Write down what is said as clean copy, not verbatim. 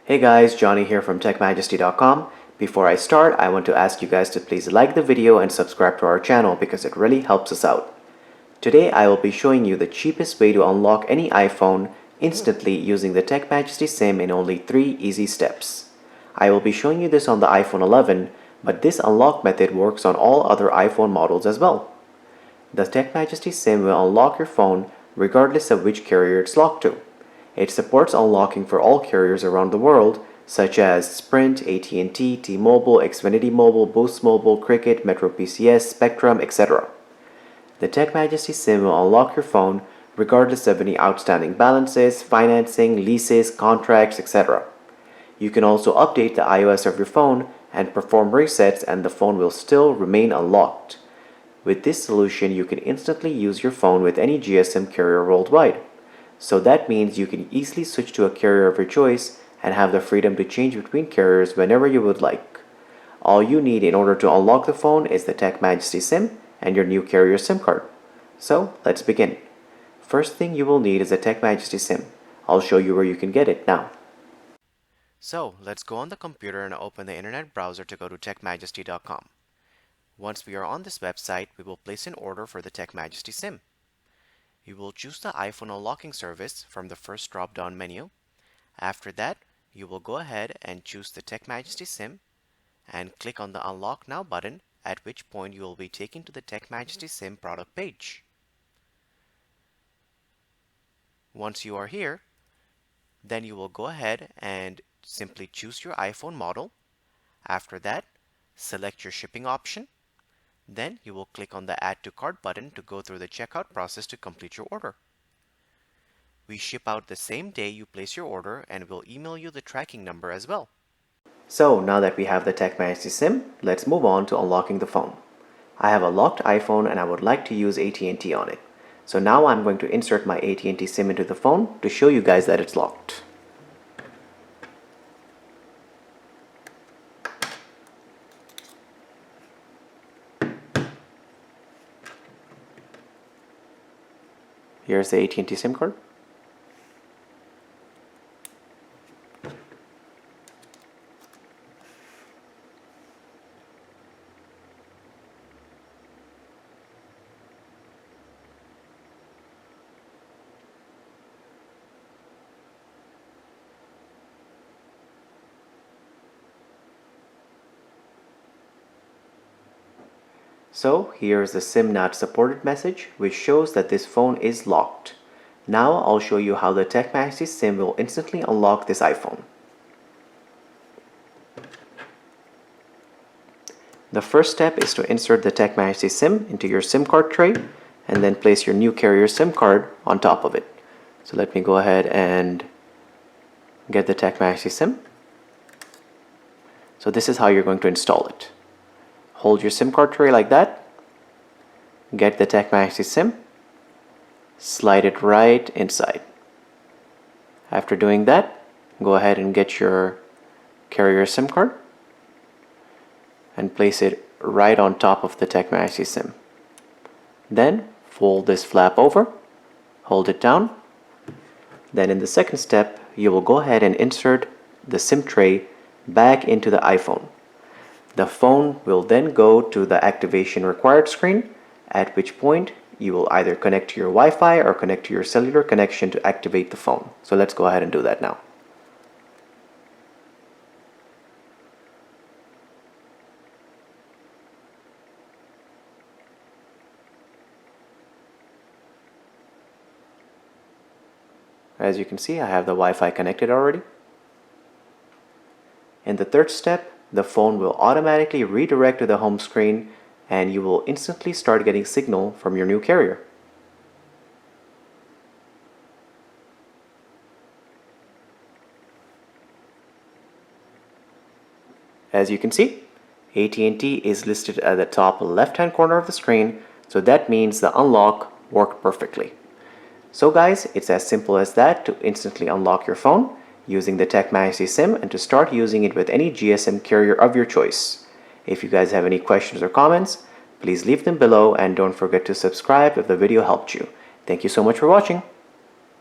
Hey guys, Johnny here from TechMajesty.com. Before I start, I want to ask you guys to please like the video and subscribe to our channel because it really helps us out. Today I will be showing you the cheapest way to unlock any iPhone instantly using the TechMajesty SIM in only 3 easy steps. I will be showing you this on the iPhone 11, but this unlock method works on all other iPhone models as well. The TechMajesty SIM will unlock your phone regardless of which carrier it's locked to. It supports unlocking for all carriers around the world, such as Sprint, AT&T, T-Mobile, Xfinity Mobile, Boost Mobile, Cricket, Metro PCS, Spectrum, etc. The TechMajesty SIM will unlock your phone regardless of any outstanding balances, financing, leases, contracts, etc. You can also update the iOS of your phone and perform resets, and the phone will still remain unlocked. With this solution, you can instantly use your phone with any GSM carrier worldwide. So that means you can easily switch to a carrier of your choice and have the freedom to change between carriers whenever you would like. All you need in order to unlock the phone is the TechMajesty SIM and your new carrier SIM card. So let's begin. First thing you will need is a TechMajesty SIM. I'll show you where you can get it now. So let's go on the computer and open the internet browser to go to TechMajesty.com. Once we are on this website, we will place an order for the TechMajesty SIM. You will choose the iPhone unlocking service from the first drop-down menu. After that, you will go ahead and choose the TechMajesty SIM and click on the Unlock Now button, at which point you will be taken to the TechMajesty SIM product page. Once you are here, then you will go ahead and simply choose your iPhone model. After that, select your shipping option. Then you will click on the Add to Cart button to go through the checkout process to complete your order. We ship out the same day you place your order and will email you the tracking number as well. So now that we have the TechMajesty SIM, let's move on to unlocking the phone. I have a locked iPhone and I would like to use AT&T on it. So now I'm going to insert my AT&T SIM into the phone to show you guys that it's locked. Here's the AT&T SIM card. So here's the SIM not supported message, which shows that this phone is locked. Now I'll show you how the TechMajesty SIM will instantly unlock this iPhone. The first step is to insert the TechMajesty SIM into your SIM card tray and then place your new carrier SIM card on top of it. So let me go ahead and get the TechMajesty SIM. So this is how you're going to install it. Hold your SIM card tray like that, get the TechMajesty SIM, slide it right inside. After doing that, go ahead and get your carrier SIM card and place it right on top of the TechMajesty SIM. Then fold this flap over, hold it down. Then in the second step, you will go ahead and insert the SIM tray back into the iPhone. The phone will then go to the activation required screen, at which point you will either connect to your Wi-Fi or connect to your cellular connection to activate the phone. So let's go ahead and do that now. As you can see, I have the Wi-Fi connected already. In the third step, the phone will automatically redirect to the home screen and you will instantly start getting signal from your new carrier. As you can see, AT&T is listed at the top left-hand corner of the screen, so that means the unlock worked perfectly. So guys, it's as simple as that to instantly unlock your phone using the TechMajesty SIM and to start using it with any GSM carrier of your choice. If you guys have any questions or comments, please leave them below and don't forget to subscribe if the video helped you. Thank you so much for watching.